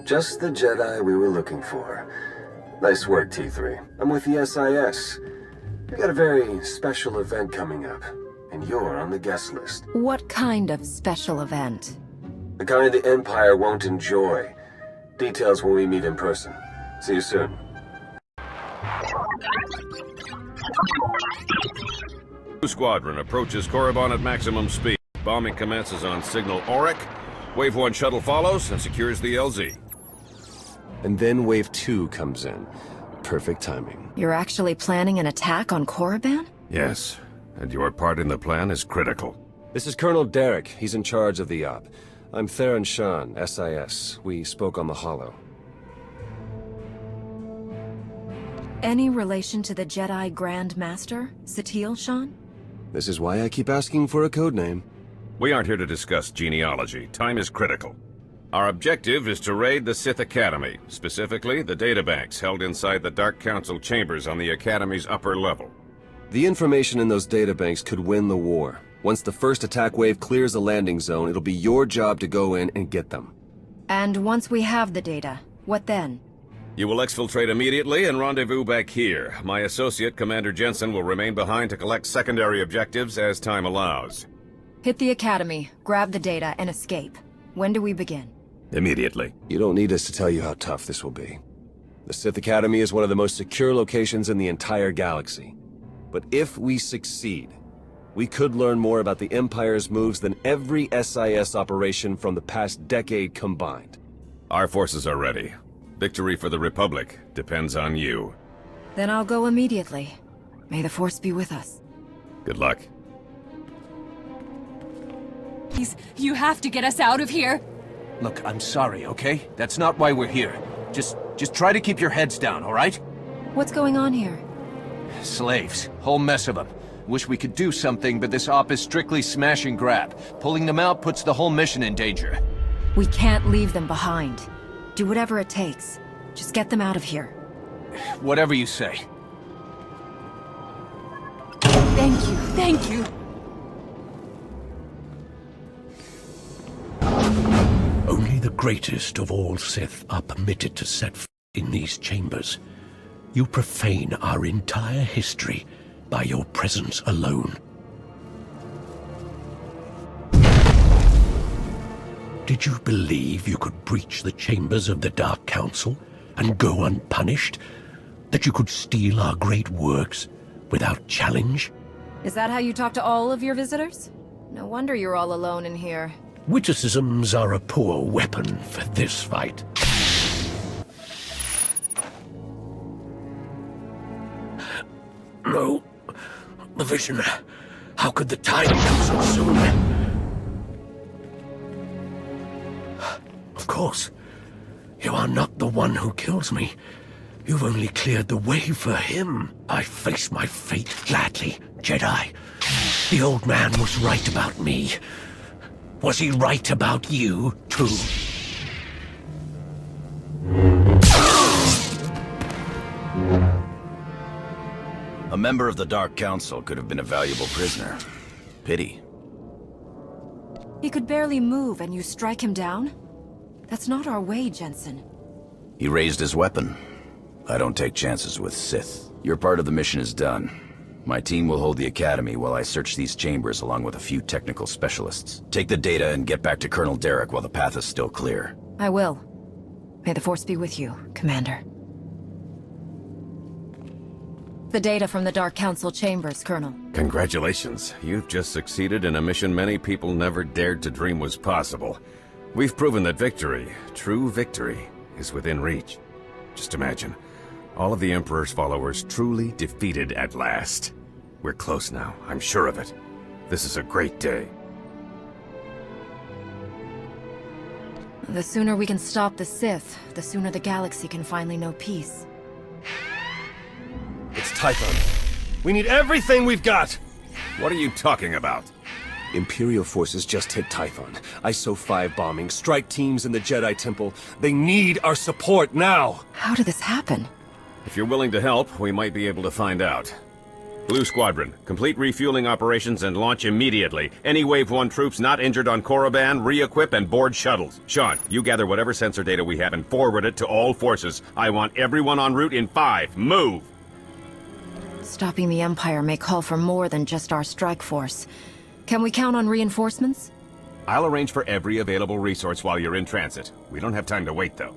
Just the Jedi we were looking for. Nice work, T3. I'm with the SIS. We got a very special event coming up, and you're on the guest list. What kind of special event? The kind the Empire won't enjoy. Details when we meet in person. See you soon. Squadron approaches Korriban at maximum speed. Bombing commences on signal Auric. Wave 1 shuttle follows and secures the LZ. And then Wave 2 comes in. Perfect timing. You're actually planning an attack on Korriban? Yes, and your part in the plan is critical. This is Colonel Derek. He's in charge of the op. I'm Theron Shan, SIS. We spoke on the holo. Any relation to the Jedi Grand Master, Satele Shan? This is why I keep asking for a codename. We aren't here to discuss genealogy. Time is critical. Our objective is to raid the Sith Academy, specifically the databanks held inside the Dark Council chambers on the Academy's upper level. The information in those databanks could win the war. Once the first attack wave clears the landing zone, it'll be your job to go in and get them. And once we have the data, what then? You will exfiltrate immediately and rendezvous back here. My associate, Commander Jensen, will remain behind to collect secondary objectives as time allows. Hit the Academy, grab the data, and escape. When do we begin? Immediately. You don't need us to tell you how tough this will be. The Sith Academy is one of the most secure locations in the entire galaxy. But if we succeed, we could learn more about the Empire's moves than every SIS operation from the past decade combined. Our forces are ready. Victory for the Republic depends on you. Then I'll go immediately. May the Force be with us. Good luck. Please, you have to get us out of here. Look, I'm sorry, okay? That's not why we're here. Just try to keep your heads down, all right? What's going on here? Slaves. Whole mess of them. Wish we could do something, but this op is strictly smash and grab. Pulling them out puts the whole mission in danger. We can't leave them behind. Do whatever it takes. Just get them out of here. Whatever you say. Thank you, thank you. Only the greatest of all Sith are permitted to set foot in these chambers. You profane our entire history by your presence alone. Did you believe you could breach the chambers of the Dark Council and go unpunished? That you could steal our great works without challenge? Is that how you talk to all of your visitors? No wonder you're all alone in here. Witticisms are a poor weapon for this fight. No. The vision. How could the time come so soon? Of course. You are not the one who kills me. You've only cleared the way for him. I face my fate gladly, Jedi. The old man was right about me. Was he right about you, too? A member of the Dark Council could have been a valuable prisoner. Pity. He could barely move and you strike him down? That's not our way, Jensen. He raised his weapon. I don't take chances with Sith. Your part of the mission is done. My team will hold the Academy while I search these chambers along with a few technical specialists. Take the data and get back to Colonel Derek while the path is still clear. I will. May the Force be with you, Commander. The data from the Dark Council chambers, Colonel. Congratulations. You've just succeeded in a mission many people never dared to dream was possible. We've proven that victory, true victory, is within reach. Just imagine, all of the Emperor's followers truly defeated at last. We're close now, I'm sure of it. This is a great day. The sooner we can stop the Sith, the sooner the galaxy can finally know peace. It's Typhon. We need everything we've got! What are you talking about? Imperial forces just hit Typhon. ISO 5 bombing, strike teams in the Jedi Temple. They need our support now! How did this happen? If you're willing to help, we might be able to find out. Blue Squadron, complete refueling operations and launch immediately. Any Wave 1 troops not injured on Korriban, re-equip and board shuttles. Sean, you gather whatever sensor data we have and forward it to all forces. I want everyone en route in 5. Move! Stopping the Empire may call for more than just our strike force. Can we count on reinforcements? I'll arrange for every available resource while you're in transit. We don't have time to wait, though.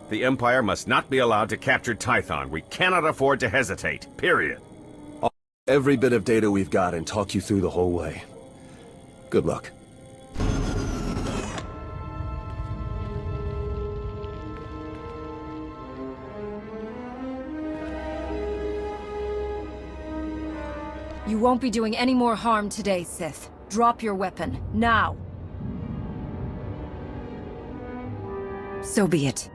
The Empire must not be allowed to capture Tython. We cannot afford to hesitate. Period. Every bit of data we've got and talk you through the whole way. Good luck. You won't be doing any more harm today, Sith. Drop your weapon, now. So be it.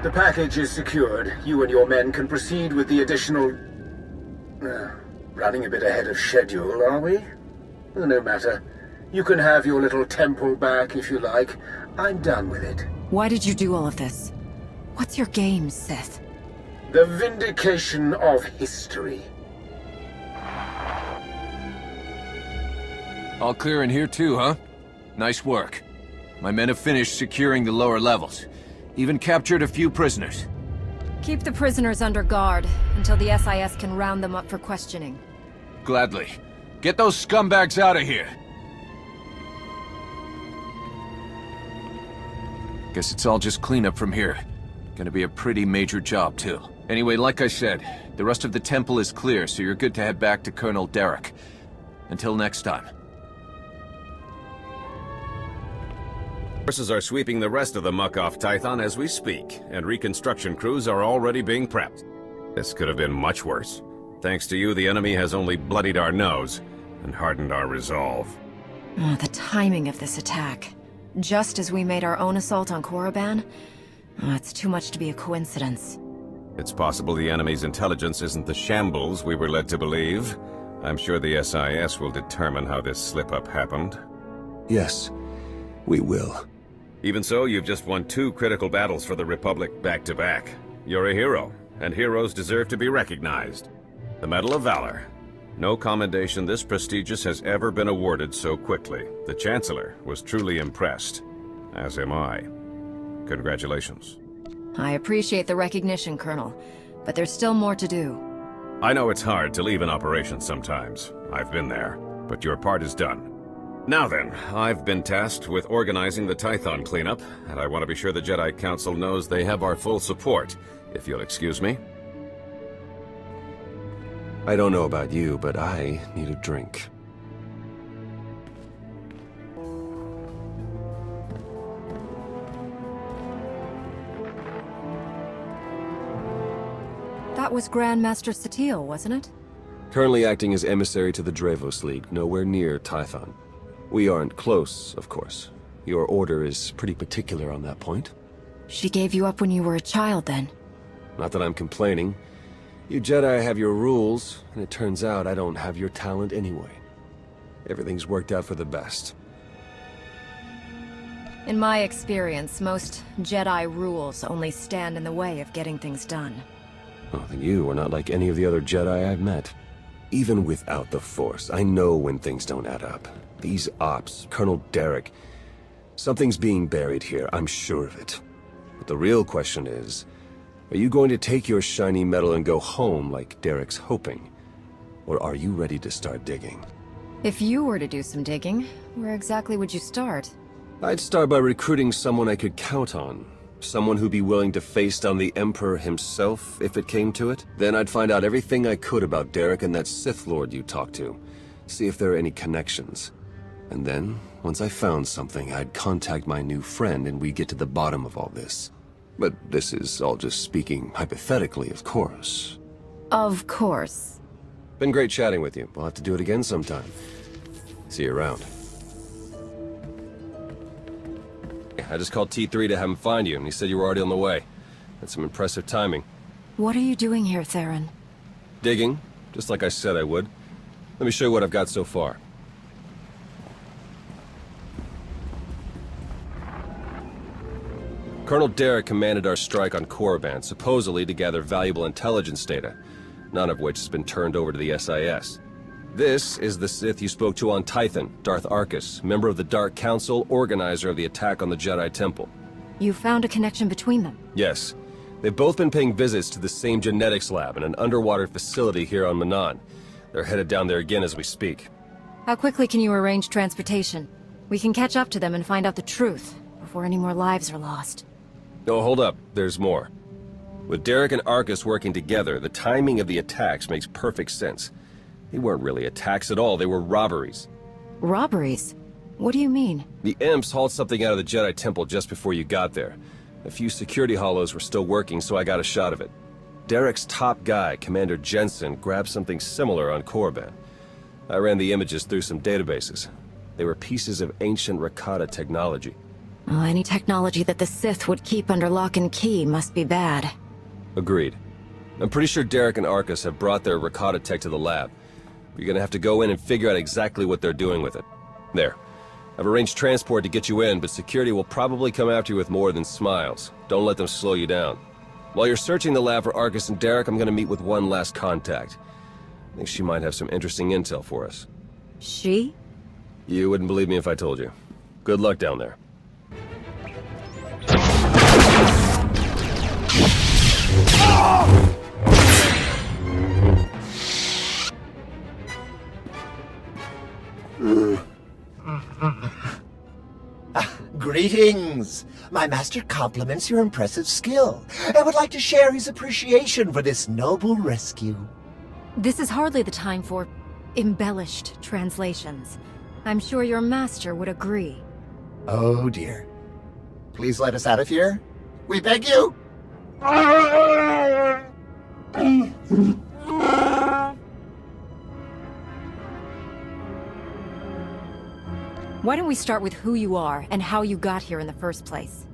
The package is secured. You and your men can proceed with the additional... running a bit ahead of schedule, are we? No matter. You can have your little temple back if you like. I'm done with it. Why did you do all of this? What's your game, Sith? The vindication of history. All clear in here too, huh? Nice work. My men have finished securing the lower levels. Even captured a few prisoners. Keep the prisoners under guard until the SIS can round them up for questioning. Gladly. Get those scumbags out of here! Guess it's all just cleanup from here. Gonna be a pretty major job, too. Anyway, like I said, the rest of the temple is clear, so you're good to head back to Colonel Derek. Until next time. Forces are sweeping the rest of the muck off Tython as we speak, and reconstruction crews are already being prepped. This could have been much worse. Thanks to you, the enemy has only bloodied our nose and hardened our resolve. Oh, the timing of this attack. Just as we made our own assault on Korriban? Oh, it's too much to be a coincidence. It's possible the enemy's intelligence isn't the shambles we were led to believe. I'm sure the SIS will determine how this slip-up happened. Yes, we will. Even so, you've just won 2 critical battles for the Republic back-to-back. You're a hero, and heroes deserve to be recognized. The Medal of Valor. No commendation this prestigious has ever been awarded so quickly. The Chancellor was truly impressed, as am I. Congratulations. I appreciate the recognition, Colonel, but there's still more to do. I know it's hard to leave an operation sometimes. I've been there, but your part is done. Now then, I've been tasked with organizing the Tython cleanup, and I want to be sure the Jedi Council knows they have our full support, if you'll excuse me. I don't know about you, but I need a drink. That was Grandmaster Satele, wasn't it? Currently acting as emissary to the Dravos League, nowhere near Tython. We aren't close, of course. Your order is pretty particular on that point. She gave you up when you were a child, then? Not that I'm complaining. You Jedi have your rules, and it turns out I don't have your talent anyway. Everything's worked out for the best. In my experience, most Jedi rules only stand in the way of getting things done. Well, then you are not like any of the other Jedi I've met. Even without the Force, I know when things don't add up. These ops, Colonel Derek... Something's being buried here, I'm sure of it. But the real question is, are you going to take your shiny medal and go home like Derek's hoping? Or are you ready to start digging? If you were to do some digging, where exactly would you start? I'd start by recruiting someone I could count on. Someone who'd be willing to face down the Emperor himself, if it came to it. Then I'd find out everything I could about Derek and that Sith Lord you talked to. See if there are any connections. And then, once I found something, I'd contact my new friend and we'd get to the bottom of all this. But this is all just speaking hypothetically, of course. Of course. Been great chatting with you. We'll have to do it again sometime. See you around. I just called T3 to have him find you, and he said you were already on the way. That's some impressive timing. What are you doing here, Theron? Digging, just like I said I would. Let me show you what I've got so far. Colonel Derek commanded our strike on Korriban, supposedly to gather valuable intelligence data, none of which has been turned over to the SIS. This is the Sith you spoke to on Tython, Darth Arkus, member of the Dark Council, organizer of the attack on the Jedi Temple. You found a connection between them? Yes. They've both been paying visits to the same genetics lab in an underwater facility here on Manan. They're headed down there again as we speak. How quickly can you arrange transportation? We can catch up to them and find out the truth, before any more lives are lost. Oh, hold up. There's more. With Derek and Arkus working together, the timing of the attacks makes perfect sense. They weren't really attacks at all, they were robberies. Robberies? What do you mean? The Imps hauled something out of the Jedi Temple just before you got there. A few security hollows were still working, so I got a shot of it. Derek's top guy, Commander Jensen, grabbed something similar on Korriban. I ran the images through some databases. They were pieces of ancient Rakata technology. Oh, any technology that the Sith would keep under lock and key must be bad. Agreed. I'm pretty sure Derek and Arkus have brought their Rakata tech to the lab. We're gonna have to go in and figure out exactly what they're doing with it. There. I've arranged transport to get you in, but security will probably come after you with more than smiles. Don't let them slow you down. While you're searching the lab for Arkus and Derek, I'm gonna meet with one last contact. I think she might have some interesting intel for us. She? You wouldn't believe me if I told you. Good luck down there. Greetings! My master compliments your impressive skill and would like to share his appreciation for this noble rescue. This is hardly the time for embellished translations. I'm sure your master would agree. Oh dear. Please let us out of here. We beg you! Why don't we start with who you are and how you got here in the first place?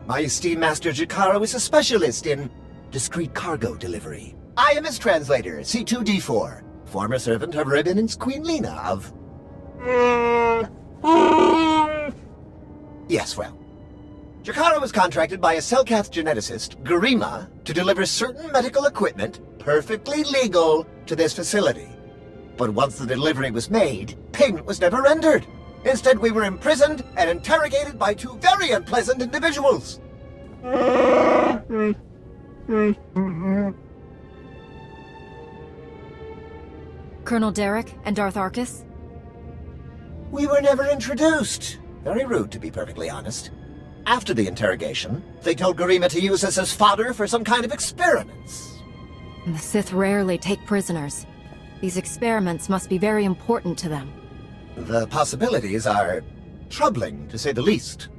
My esteemed master Jakaro is a specialist in discreet cargo delivery. I am his translator, C2D4, former servant of Revan's Queen Lena of... Yes, well. Jakaro was contracted by a Selkath geneticist, Garima, to deliver certain medical equipment, perfectly legal, to this facility. But once the delivery was made, payment was never rendered. Instead, we were imprisoned and interrogated by two very unpleasant individuals. Colonel Derek and Darth Arkus? We were never introduced. Very rude, to be perfectly honest. After the interrogation, they told Garima to use us as fodder for some kind of experiments. The Sith rarely take prisoners. These experiments must be very important to them. The possibilities are troubling, to say the least.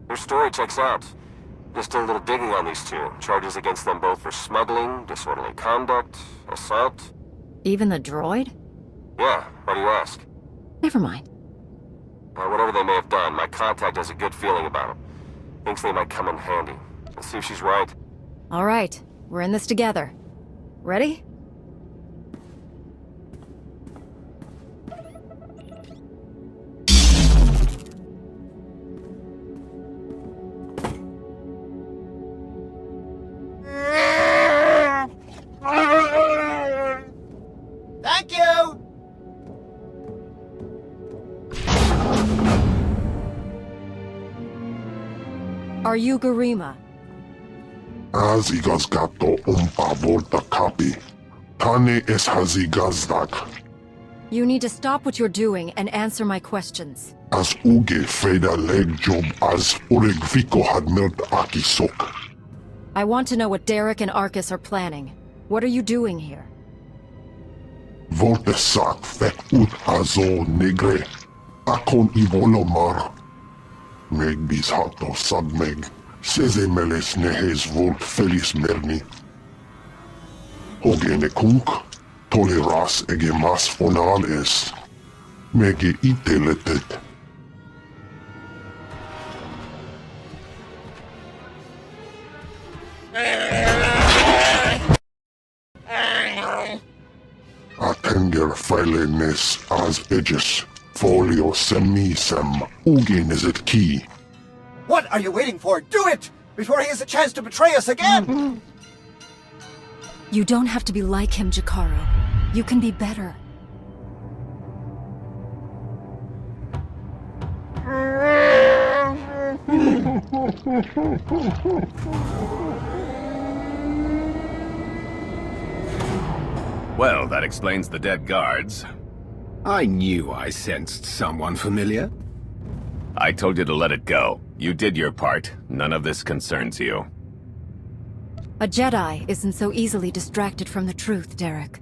Your story checks out. Just did a little digging on these two. Charges against them both for smuggling, disorderly conduct, assault. Even the droid? Yeah, why do you ask? Never mind. Whatever they may have done, my contact has a good feeling about them. Thinks they might come in handy. Let's see if she's right. All right, we're in this together. Ready? Thank you! Are you Garima? Hazigas gato volta kapi. Tane es hazigazdak. You need to stop what you're doing and answer my questions. As uge freda leg job as uregviko had milt akisok. I want to know what Derek and Arkus are planning. What are you doing here? Volte sak fek ut azo negre. Akon ivolomar. Meg bis hato sabmeg. Seze meles nehes volt felis merni. Ogene kunk. Toleras ege mas fonal es. Mege iteletet. Atenger feilenes as edges. Folio semisem, ugin is it key. What are you waiting for? Do it! Before he has a chance to betray us again! You don't have to be like him, Jakaro. You can be better. Well, that explains the dead guards. I knew I sensed someone familiar. I told you to let it go. You did your part. None of this concerns you. A Jedi isn't so easily distracted from the truth, Derek.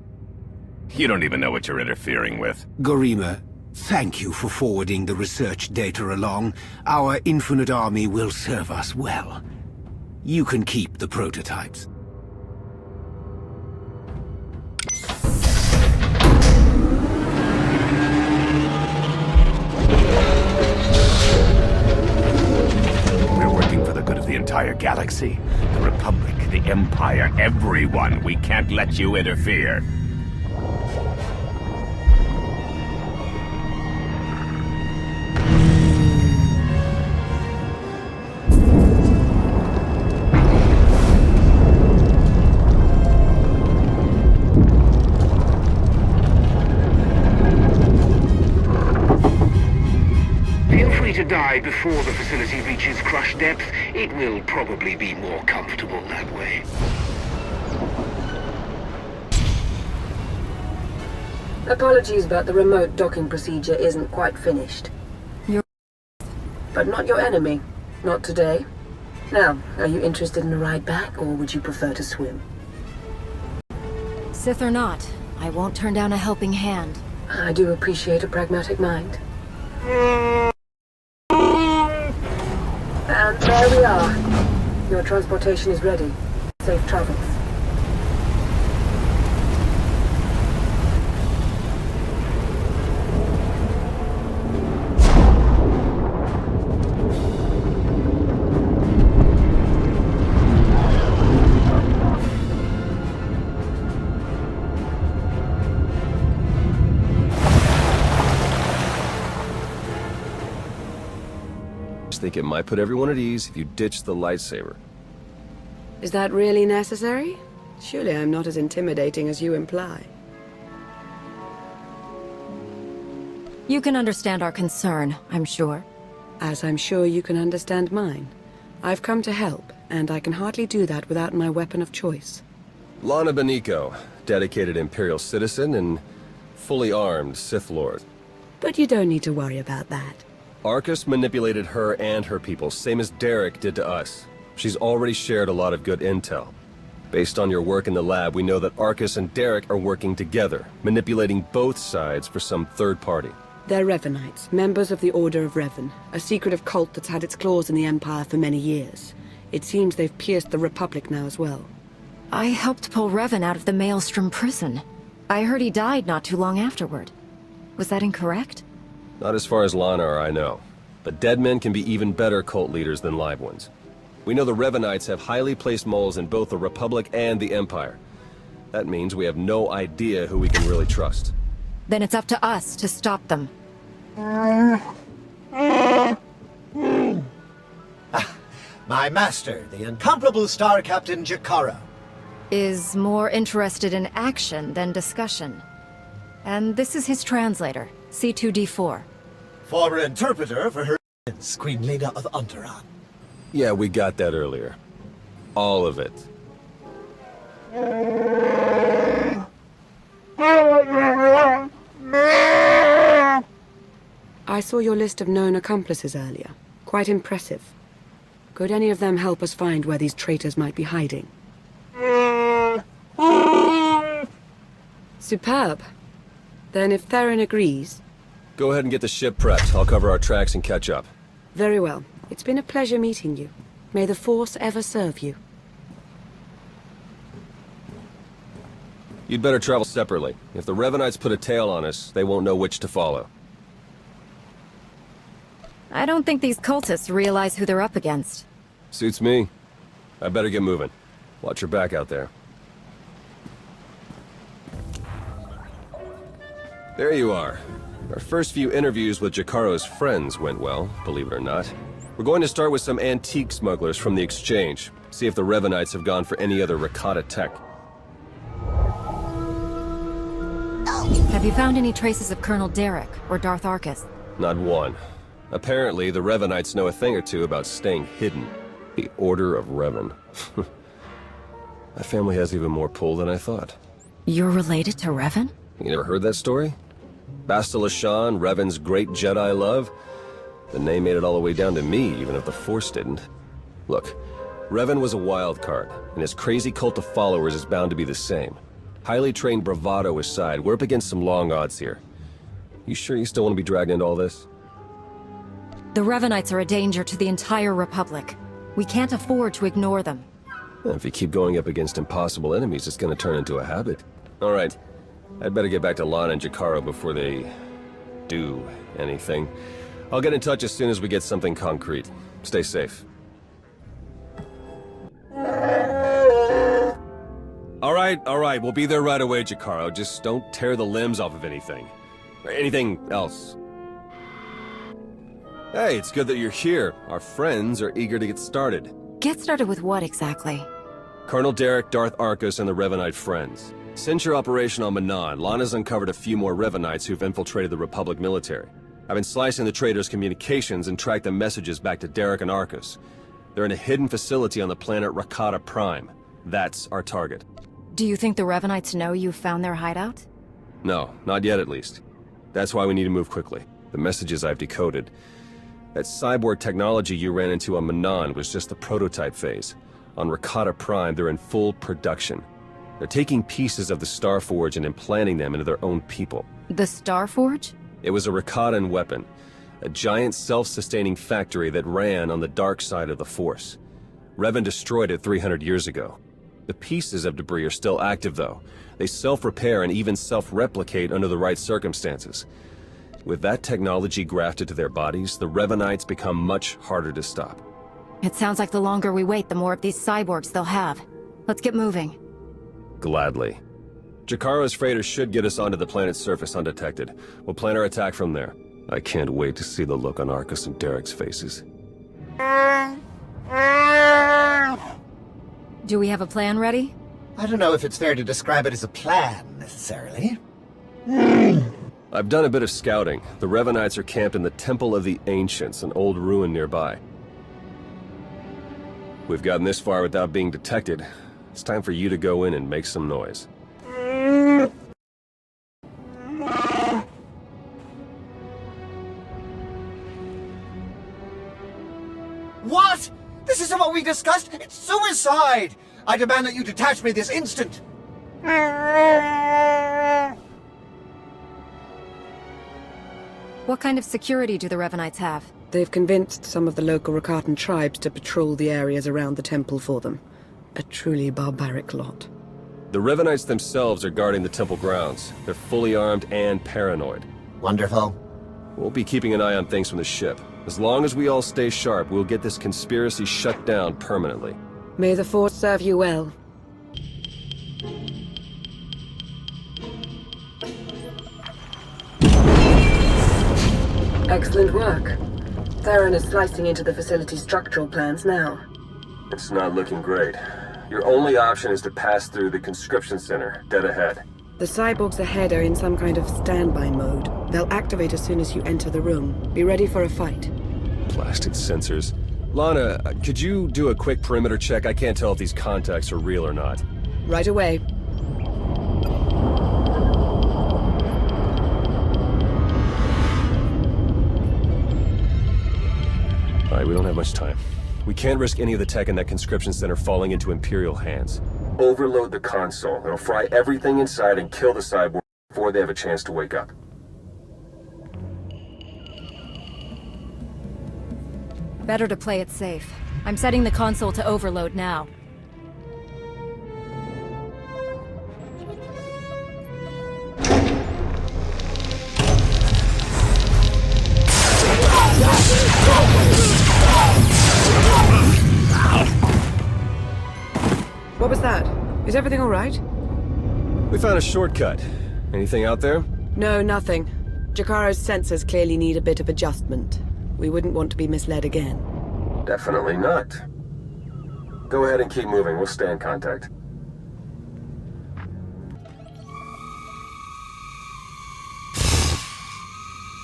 You don't even know what you're interfering with. Garima, thank you for forwarding the research data along. Our infinite army will serve us well. You can keep the prototypes. We're working for the good of the entire galaxy. The Republic, the Empire, everyone. We can't let you interfere. Feel free to die before the facility reaches crush depth. It will probably be more comfortable that way. Apologies, but the remote docking procedure isn't quite finished. But not your enemy. Not today. Now, are you interested in a ride back, or would you prefer to swim? Sith or not, I won't turn down a helping hand. I do appreciate a pragmatic mind. And there we are. Your transportation is ready. Safe travels. I think it might put everyone at ease if you ditch the lightsaber. Is that really necessary? Surely I'm not as intimidating as you imply. You can understand our concern, I'm sure. As I'm sure you can understand mine. I've come to help, and I can hardly do that without my weapon of choice. Lana Beniko, dedicated Imperial citizen and fully armed Sith Lord. But you don't need to worry about that. Arcus manipulated her and her people, same as Derek did to us. She's already shared a lot of good intel. Based on your work in the lab, we know that Arcus and Derek are working together, manipulating both sides for some third party. They're Revanites, members of the Order of Revan, a secretive cult that's had its claws in the Empire for many years. It seems they've pierced the Republic now as well. I helped pull Revan out of the Maelstrom prison. I heard he died not too long afterward. Was that incorrect? Not as far as Lana or I know. But dead men can be even better cult leaders than live ones. We know the Revanites have highly placed moles in both the Republic and the Empire. That means we have no idea who we can really trust. Then it's up to us to stop them. My master, the incomparable Star Captain Jakaro. Is more interested in action than discussion. And this is his translator, C2D4. Former interpreter for her Queen Leda of Unteron. Yeah, we got that earlier. All of it. I saw your list of known accomplices earlier. Quite impressive. Could any of them help us find where these traitors might be hiding? Superb. Then if Theron agrees... Go ahead and get the ship prepped. I'll cover our tracks and catch up. Very well. It's been a pleasure meeting you. May the Force ever serve you. You'd better travel separately. If the Revanites put a tail on us, they won't know which to follow. I don't think these cultists realize who they're up against. Suits me. I better get moving. Watch your back out there. There you are. Our first few interviews with Jakaro's friends went well, believe it or not. We're going to start with some antique smugglers from the exchange, see if the Revanites have gone for any other Rakata tech. Have you found any traces of Colonel Derek or Darth Arcus? Not one. Apparently, the Revanites know a thing or two about staying hidden. The Order of Revan. My family has even more pull than I thought. You're related to Revan? You never heard that story? Bastila Shan, Revan's great Jedi love? The name made it all the way down to me, even if the Force didn't. Look, Revan was a wild card, and his crazy cult of followers is bound to be the same. Highly trained bravado aside, we're up against some long odds here. You sure you still want to be dragged into all this? The Revanites are a danger to the entire Republic. We can't afford to ignore them. If you keep going up against impossible enemies, it's gonna turn into a habit. All right, I'd better get back to Lana and Jakaro before they do anything. I'll get in touch as soon as we get something concrete. Stay safe. All right, we'll be there right away, Jakaro. Just don't tear the limbs off of anything. Or anything else. Hey, it's good that you're here. Our friends are eager to get started. Get started with what exactly? Colonel Derek, Darth Arcus, and the Revanite friends. Since your operation on Manan, Lana's uncovered a few more Revanites who've infiltrated the Republic military. I've been slicing the traitors' communications and tracked the messages back to Derek and Arcus. They're in a hidden facility on the planet Rakata Prime. That's our target. Do you think the Revanites know you've found their hideout? No, not yet at least. That's why we need to move quickly. The messages I've decoded. That cyborg technology you ran into on Manan was just the prototype phase. On Rakata Prime, they're in full production. They're taking pieces of the Starforge and implanting them into their own people. The Starforge? It was a Rakatan weapon. A giant self-sustaining factory that ran on the dark side of the Force. Revan destroyed it 300 years ago. The pieces of debris are still active, though. They self-repair and even self-replicate under the right circumstances. With that technology grafted to their bodies, the Revanites become much harder to stop. It sounds like the longer we wait, the more of these cyborgs they'll have. Let's get moving. Gladly. Jakaro's freighters should get us onto the planet's surface undetected. We'll plan our attack from there. I can't wait to see the look on Arcus and Derek's faces. Do we have a plan ready? I don't know if it's fair to describe it as a plan, necessarily. I've done a bit of scouting. The Revanites are camped in the Temple of the Ancients, an old ruin nearby. We've gotten this far without being detected. It's time for you to go in and make some noise. What? This isn't what we discussed! It's suicide! I demand that you detach me this instant! What kind of security do the Revanites have? They've convinced some of the local Rakatan tribes to patrol the areas around the temple for them. A truly barbaric lot. The Revanites themselves are guarding the temple grounds. They're fully armed and paranoid. Wonderful. We'll be keeping an eye on things from the ship. As long as we all stay sharp, we'll get this conspiracy shut down permanently. May the Force serve you well. Excellent work. Theron is slicing into the facility's structural plans now. It's not looking great. Your only option is to pass through the conscription center, dead ahead. The cyborgs ahead are in some kind of standby mode. They'll activate as soon as you enter the room. Be ready for a fight. Blasted sensors. Lana, could you do a quick perimeter check? I can't tell if these contacts are real or not. Right away. Alright, we don't have much time. We can't risk any of the tech in that conscription center falling into Imperial hands. Overload the console. It'll fry everything inside and kill the cyborg before they have a chance to wake up. Better to play it safe. I'm setting the console to overload now. What was that? Is everything all right? We found a shortcut. Anything out there? No, nothing. Jakaro's sensors clearly need a bit of adjustment. We wouldn't want to be misled again. Definitely not. Go ahead and keep moving. We'll stay in contact.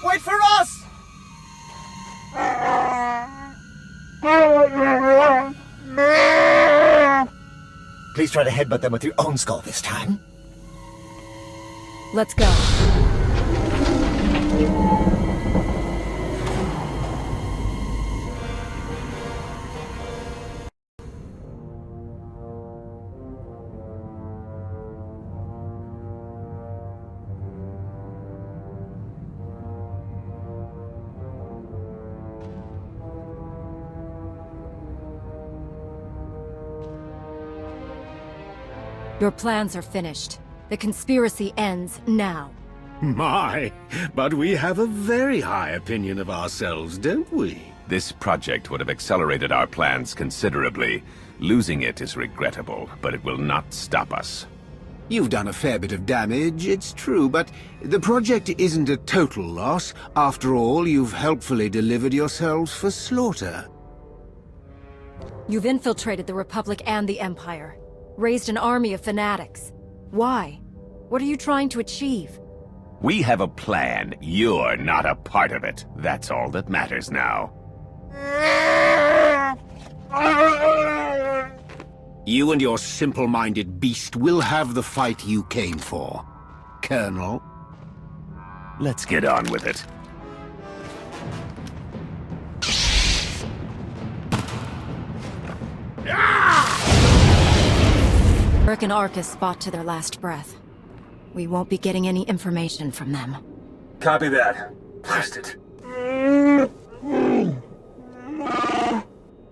Wait for us! Please try to headbutt them with your own skull this time. Let's go. Your plans are finished. The conspiracy ends now. My, but we have a very high opinion of ourselves, don't we? This project would have accelerated our plans considerably. Losing it is regrettable, but it will not stop us. You've done a fair bit of damage, it's true, but the project isn't a total loss. After all, you've helpfully delivered yourselves for slaughter. You've infiltrated the Republic and the Empire. Raised an army of fanatics. Why? What are you trying to achieve? We have a plan. You're not a part of it. That's all that matters now. You and your simple-minded beast will have the fight you came for, Colonel. Let's get on with it. Rick and Arcus fought to their last breath. We won't be getting any information from them. Copy that. Blast it.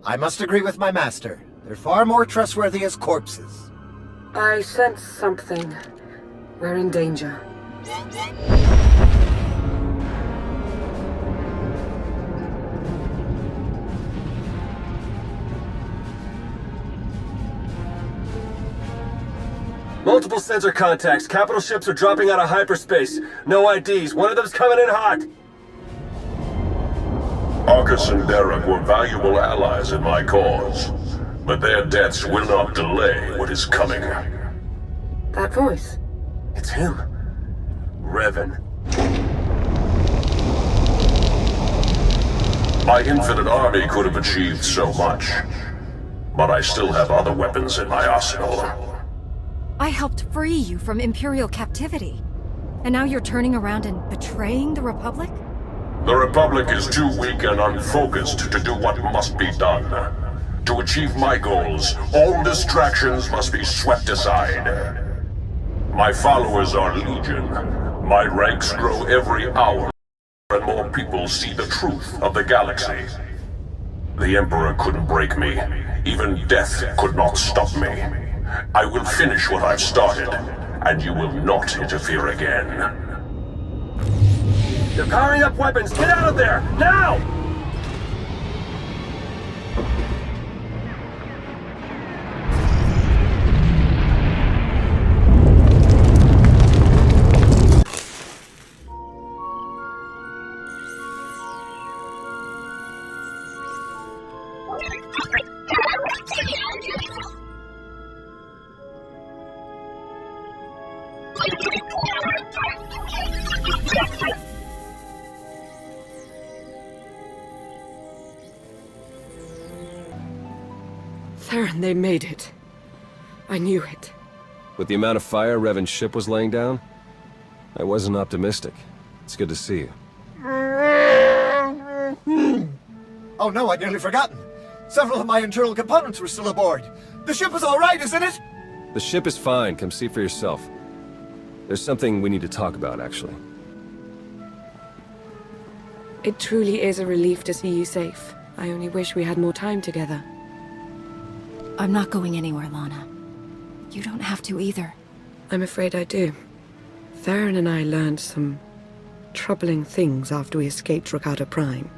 I must agree with my master. They're far more trustworthy as corpses. I sense something. We're in danger. Multiple sensor contacts. Capital ships are dropping out of hyperspace. No IDs. One of them's coming in hot. Arcus and Derek were valuable allies in my cause, but their deaths will not delay what is coming. That voice. It's him. Revan. My infinite army could have achieved so much, but I still have other weapons in my arsenal. I helped free you from Imperial captivity. And now you're turning around and betraying the Republic? The Republic is too weak and unfocused to do what must be done. To achieve my goals, all distractions must be swept aside. My followers are legion. My ranks grow every hour, and more people see the truth of the galaxy. The Emperor couldn't break me. Even death could not stop me. I will finish what I've started, and you will not interfere again. They're powering up weapons. Get out of there! Now! Theron, they made it. I knew it. With the amount of fire Revan's ship was laying down, I wasn't optimistic. It's good to see you. Oh no, I'd nearly forgotten. Several of my internal components were still aboard. The ship is all right, isn't it? The ship is fine. Come see for yourself. There's something we need to talk about, actually. It truly is a relief to see you safe. I only wish we had more time together. I'm not going anywhere, Lana. You don't have to either. I'm afraid I do. Theron and I learned some troubling things after we escaped Rakata Prime.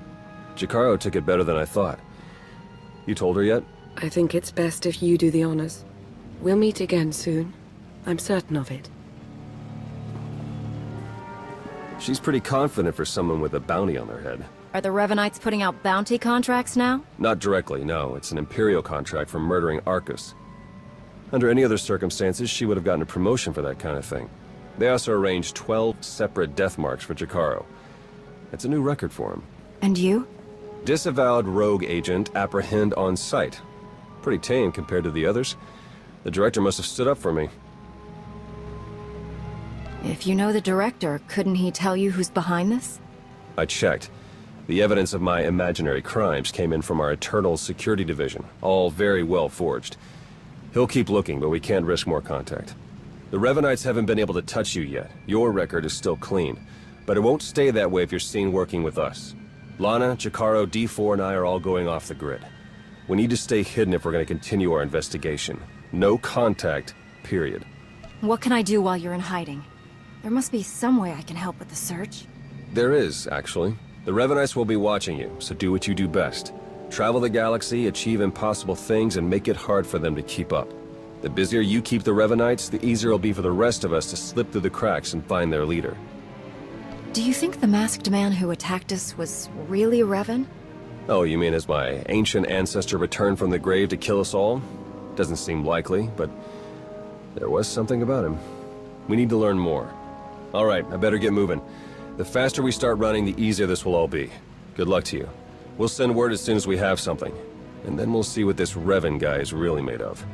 Jacaro took it better than I thought. You told her yet? I think it's best if you do the honors. We'll meet again soon. I'm certain of it. She's pretty confident for someone with a bounty on their head. Are the Revanites putting out bounty contracts now? Not directly, no. It's an Imperial contract for murdering Arcus. Under any other circumstances, she would have gotten a promotion for that kind of thing. They also arranged 12 separate death marks for Jacaro. It's a new record for him. And you? Disavowed rogue agent apprehend on sight. Pretty tame compared to the others. The director must have stood up for me. If you know the director, couldn't he tell you who's behind this? I checked. The evidence of my imaginary crimes came in from our Eternal Security Division, all very well forged. He'll keep looking, but we can't risk more contact. The Revanites haven't been able to touch you yet. Your record is still clean, but it won't stay that way if you're seen working with us. Lana, Jacaro, D4, and I are all going off the grid. We need to stay hidden if we're going to continue our investigation. No contact, period. What can I do while you're in hiding? There must be some way I can help with the search. There is, actually. The Revanites will be watching you, so do what you do best. Travel the galaxy, achieve impossible things, and make it hard for them to keep up. The busier you keep the Revanites, the easier it'll be for the rest of us to slip through the cracks and find their leader. Do you think the masked man who attacked us was really Revan? Oh, you mean as my ancient ancestor returned from the grave to kill us all? Doesn't seem likely, but there was something about him. We need to learn more. All right, I better get moving. The faster we start running, the easier this will all be. Good luck to you. We'll send word as soon as we have something. And then we'll see what this Revan guy is really made of.